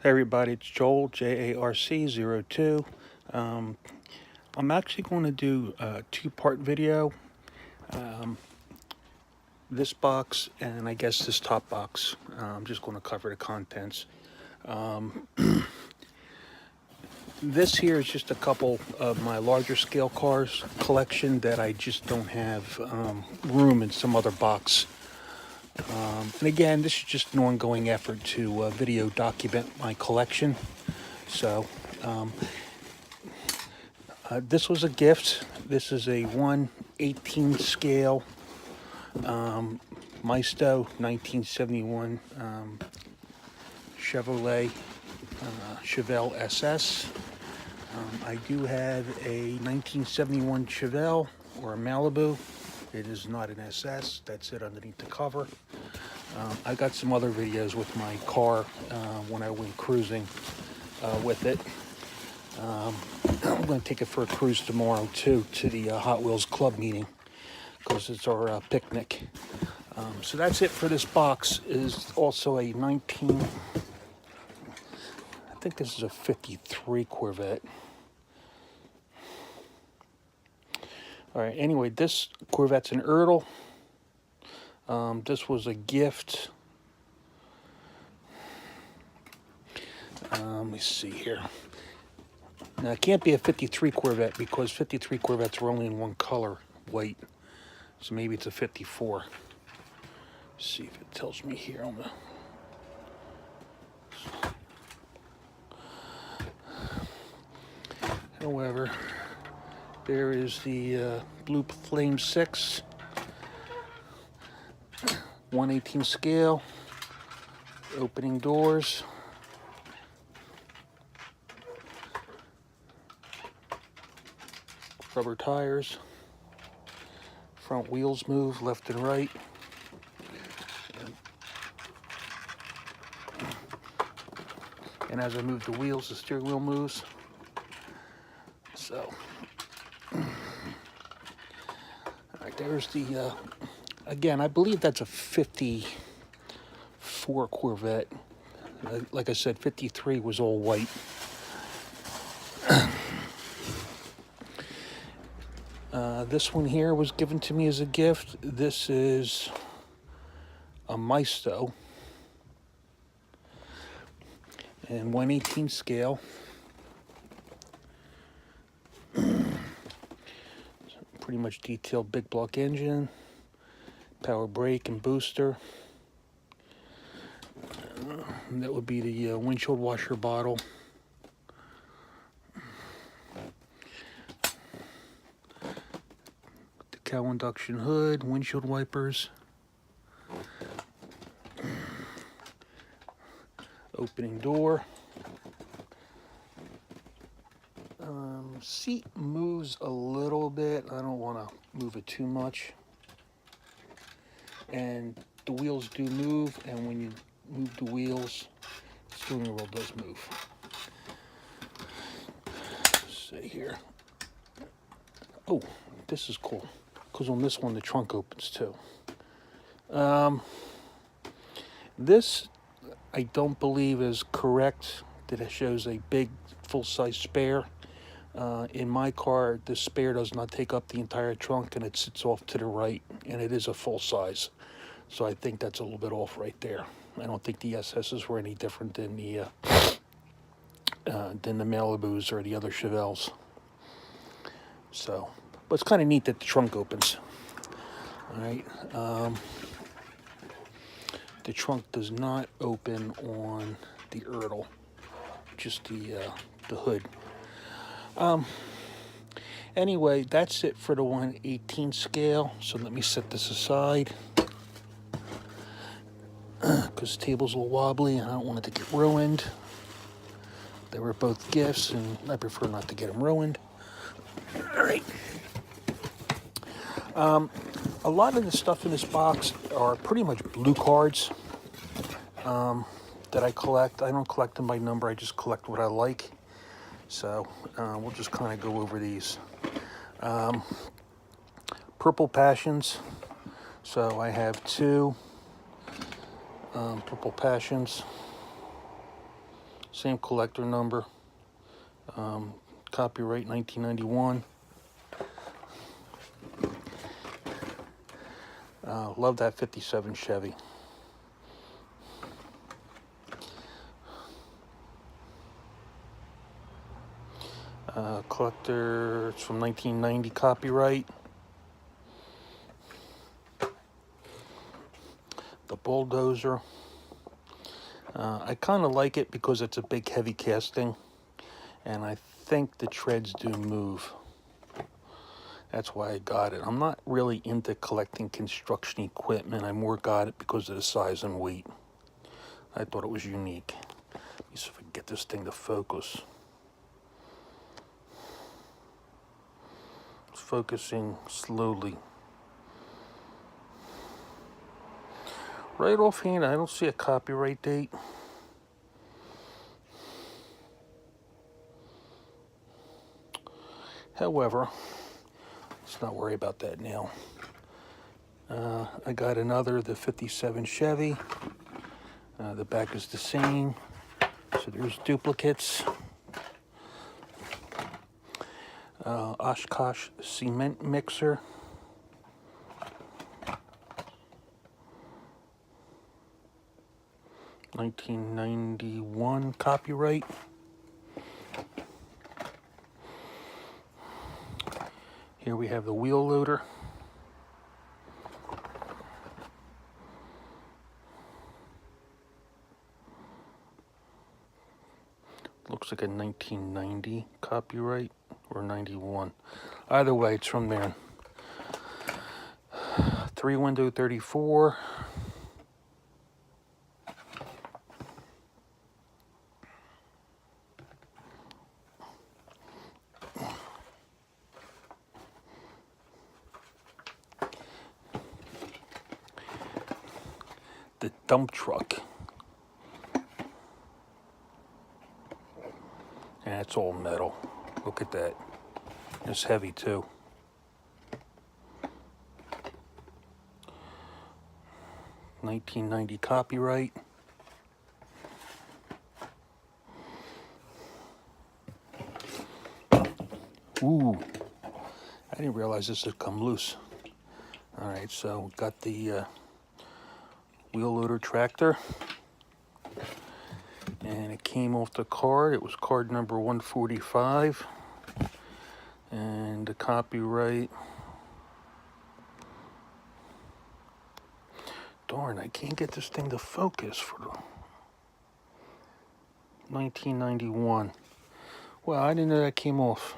Hey everybody, it's Joel, JARC02. I'm actually going to do a two-part video. This box and I guess this top box. I'm just going to cover the contents. This here is just a couple of my larger scale cars collection that I just don't have room in some other box. And again, this is just an ongoing effort to video document my collection. So this was a gift. This is a 1/18 scale Maisto 1971 Chevrolet Chevelle SS. I do have a 1971 Chevelle or a Malibu. It is not an SS. That's it underneath the cover. I got some other videos with my car when I went cruising with it. I'm going to take it for a cruise tomorrow too, to the Hot Wheels Club meeting, because it's our picnic. So that's it for this box. Is also a 19, I think this is a 53 Corvette. All right, anyway, this Corvette's an Ertl. This was a gift. Let me see here. Now, it can't be a 53 Corvette because 53 Corvettes are only in one color, white. So maybe it's a 54. Let's see if it tells me here on the... However, there is the Blue Flame 6, 1/18 scale, opening doors. Rubber tires, front wheels move left and right. And as I move the wheels, the steering wheel moves. So, all right, there's the, again, I believe that's a 54 Corvette. Like I said, 53 was all white. This one here was given to me as a gift. This is a Maisto and 1/18 scale. Pretty much detailed big block engine, power brake and booster. That would be the windshield washer bottle. Cow induction hood, windshield wipers, opening door. Seat moves a little bit. I don't want to move it too much. And the wheels do move, and when you move the wheels, the steering wheel does move. Let's see here. Oh, this is cool, because on this one the trunk opens too. This I don't believe is correct, that it shows a big full-size spare. In my car, the spare does not take up the entire trunk, and it sits off to the right, and it is a full size. So I think that's a little bit off right there. I don't think the SSs were any different than the Malibus or the other Chevelles. So, but it's kind of neat that the trunk opens. All right. The trunk does not open on the Ertl, just the hood. Anyway, that's it for the 1/18 scale. So let me set this aside, because the table's a little wobbly and I don't want it to get ruined. They were both gifts and I prefer not to get them ruined. All right. A lot of the stuff in this box are pretty much blue cards that I collect. I don't collect them by number, I just collect what I like. So we'll just kind of go over these. Purple Passions. So I have two Purple Passions. Same collector number. Copyright 1991. Love that 57 Chevy. Collector, it's from 1990, copyright. The Bulldozer. I kind of like it because it's a big heavy casting, and I think the treads do move. That's why I got it. I'm not really into collecting construction equipment. I more got it because of the size and weight. I thought it was unique. Let me see if I can get this thing to focus. It's focusing slowly. Right offhand, I don't see a copyright date. However, let's not worry about that now. I got another, the 57 Chevy. The back is the same, so there's duplicates. Oshkosh cement mixer. $1991 copyright. Here we have the wheel loader. Looks like a 1990 copyright or 91. Either way, it's from there. 3-window 34. The dump truck. And it's all metal. Look at that. It's heavy too. $1990 copyright. Ooh, I didn't realize this had come loose. All right, so we got the wheel loader tractor, and it came off the card. It was card number 145, and the copyright. Darn, I can't get this thing to focus for the 1991. Well, I didn't know that came off.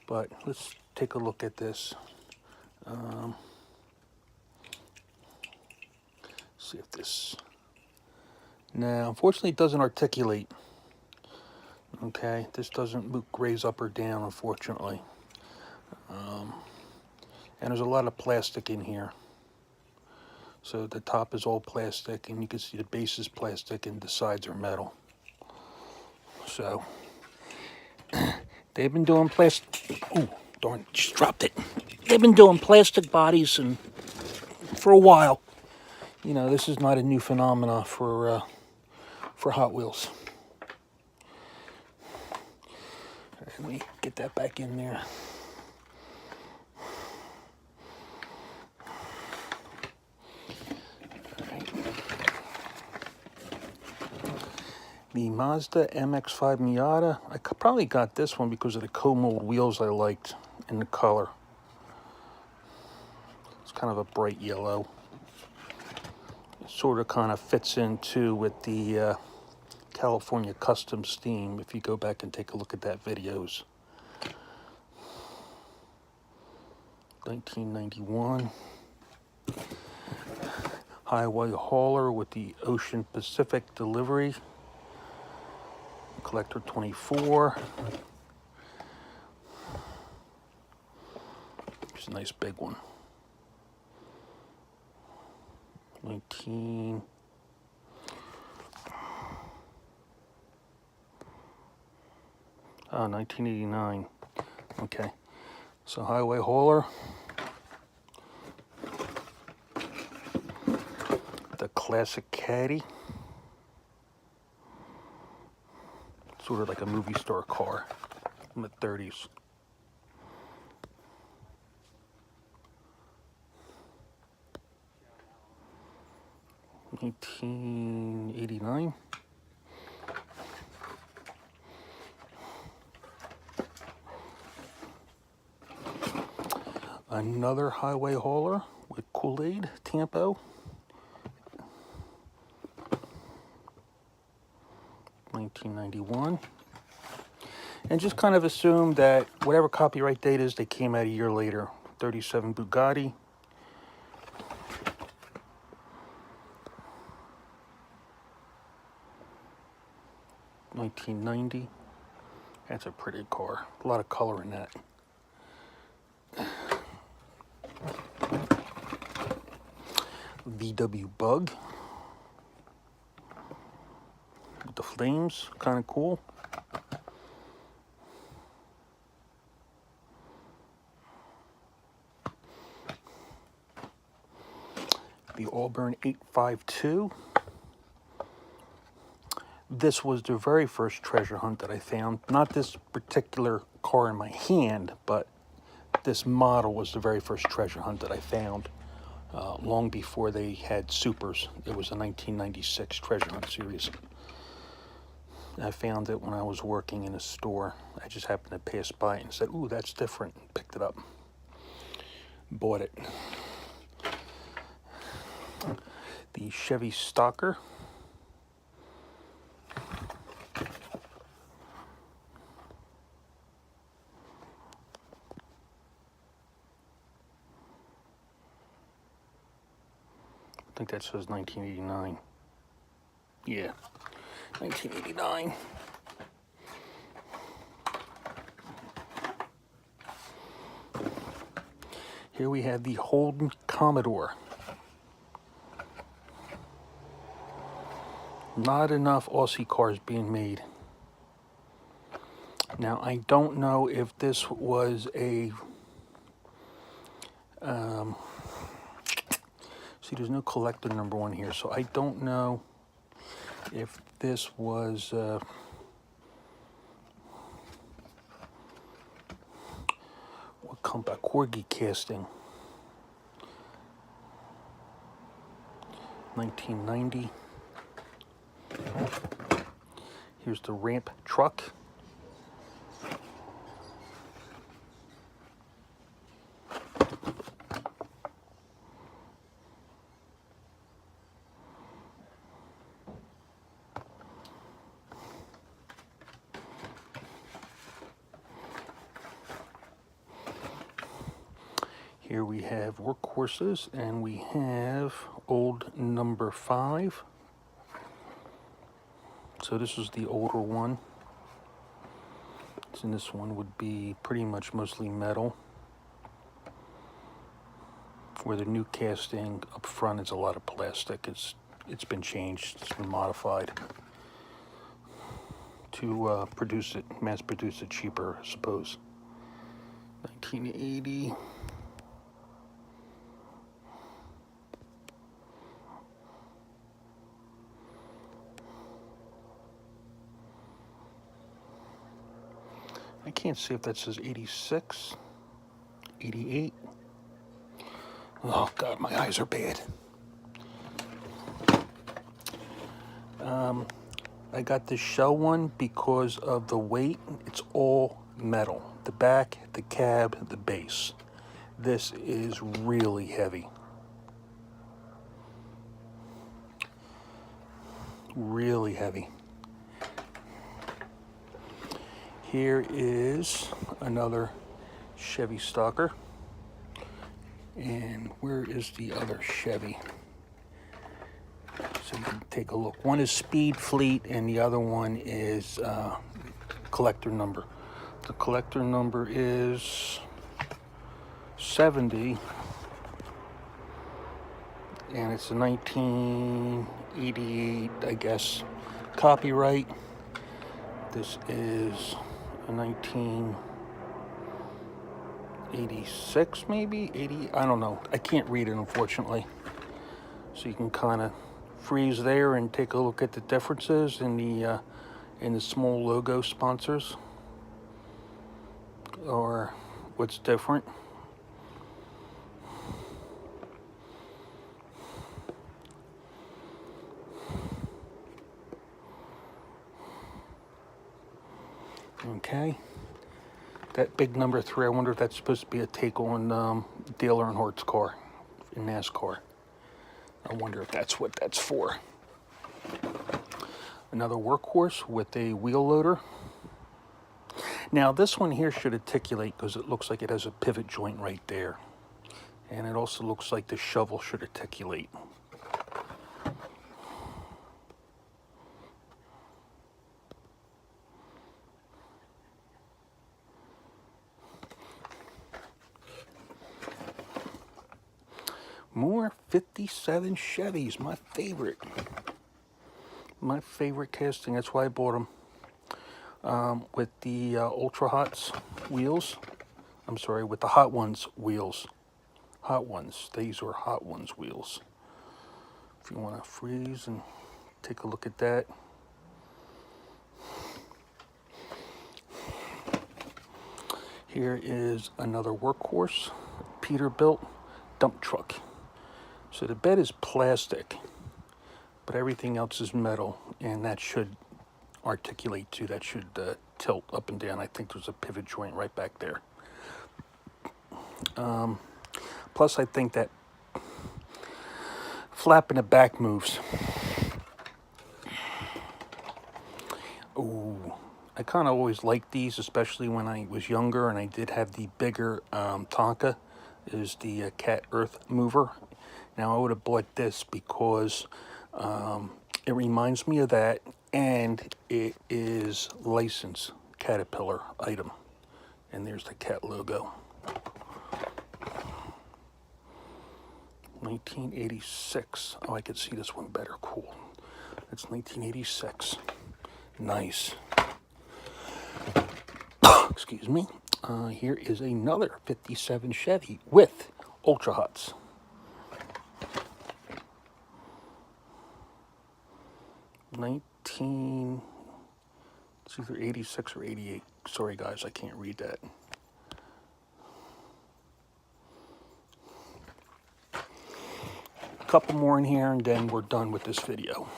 But let's take a look at this. See if this... Now, unfortunately, it doesn't articulate. Okay, this doesn't graze up or down, unfortunately. And there's a lot of plastic in here. So the top is all plastic, and you can see the base is plastic and the sides are metal. So they've been doing plastic. Oh, darn! Just dropped it. They've been doing plastic bodies and for a while. You know, this is not a new phenomena for Hot Wheels. All right, let me get that back in there. The Mazda MX-5 Miata. I probably got this one because of the co-mold wheels I liked in the color. It's kind of a bright yellow. It sort of kind of fits into with the California Customs theme if you go back and take a look at that videos. 1991. Highway hauler with the Ocean Pacific delivery. Collector 24. It's a nice big one. 1989. Okay. So highway hauler. The classic caddy. Sort of like a movie star car from the 30s. $19.89. Another highway hauler with Kool-Aid, Tampo. 1991. And just kind of assume that whatever copyright date is, they came out a year later. 37 Bugatti. $19.90. That's a pretty car. A lot of color in that. VW Bug with the flames, kind of cool. The Auburn 852. This was the very first treasure hunt that I found. Not this particular car in my hand, but this model was the very first treasure hunt that I found. Long before they had supers. It was a 1996 treasure hunt series. I found it when I was working in a store. I just happened to pass by and said, ooh, that's different. Picked it up. Bought it. The Chevy Stalker. I think that says 1989. Yeah, 1989. Here we have the Holden Commodore. Not enough Aussie cars being made. Now, I don't know if this was a... see, there's no collector number one here, so I don't know if this was... what company? Corgi Casting. 1990. Here's the ramp truck. Here we have workhorses, and we have old number 5. So this is the older one. And this one would be pretty much mostly metal. Where the new casting up front is a lot of plastic. It's been changed, it's been modified to produce it, mass produce it cheaper, I suppose. 1980. I can't see if that says 86, 88. Oh God, my eyes are bad. I got the shell one because of the weight. It's all metal. The back, the cab, the base. This is really heavy. Really heavy. Here is another Chevy Stalker. And where is the other Chevy? So you can take a look. One is Speed Fleet and the other one is collector number. The collector number is 70. And it's a 1988, I guess, copyright. This is a 1986, maybe 80. I don't know. I can't read it, unfortunately. So you can kind of freeze there and take a look at the differences in the and the small logo sponsors, or what's different. Okay, that big number 3, I wonder if that's supposed to be a take on Dale Earnhardt's car in NASCAR. I wonder if that's what that's for. Another workhorse with a wheel loader. Now this one here should articulate because it looks like it has a pivot joint right there. And it also looks like the shovel should articulate. More 57 Chevys, my favorite. My favorite casting, that's why I bought them. With the Ultra Hots wheels. I'm sorry, with the Hot Ones wheels. Hot Ones, these are Hot Ones wheels. If you want to freeze and take a look at that. Here is another workhorse, Peterbilt dump truck. So the bed is plastic, but everything else is metal, and that should articulate too. That should tilt up and down. I think there's a pivot joint right back there. Plus, I think that flap in the back moves. Ooh, I kind of always liked these, especially when I was younger, and I did have the bigger Tonka, is the Cat Earth Mover. Now, I would have bought this because it reminds me of that, and it is licensed Caterpillar item. And there's the Cat logo. 1986. Oh, I could see this one better. Cool. That's 1986. Nice. Excuse me. Here is another 57 Chevy with Ultra Hots. It's either 86 or 88. Sorry guys, I can't read that. A couple more in here and then we're done with this video.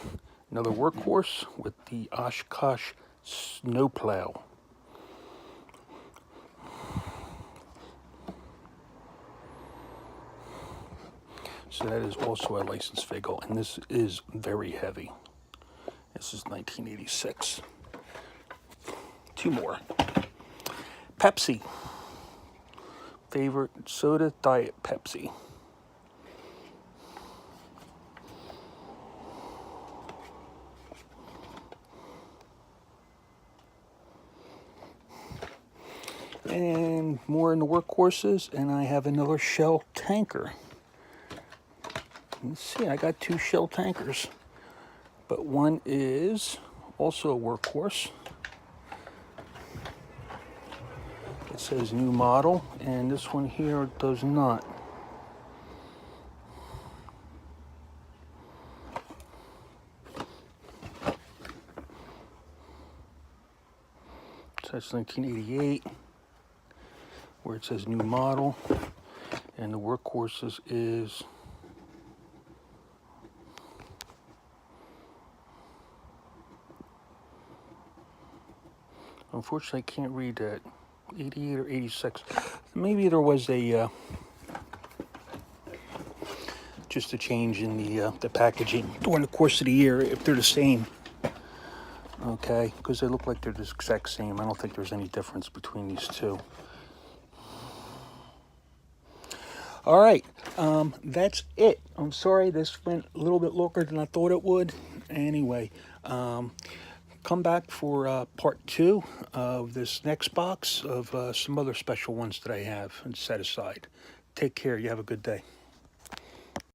Another workhorse with the Oshkosh snowplow. So that is also a licensed vehicle, and this is very heavy. This is 1986. Two more. Pepsi. Favorite soda, Diet Pepsi. And more in the workhorses, and I have another Shell tanker. Let's see, I got two Shell tankers, but one is also a workhorse. It says new model, and this one here does not. So that's 1988, where it says new model, and the workhorses is unfortunately, I can't read that. 88 or 86. Maybe there was a just a change in the packaging during the course of the year, if they're the same. Okay, because they look like they're the exact same. I don't think there's any difference between these two. All right, that's it. I'm sorry this went a little bit longer than I thought it would. Anyway, come back for part 2 of this next box of some other special ones that I have and set aside. Take care. You have a good day.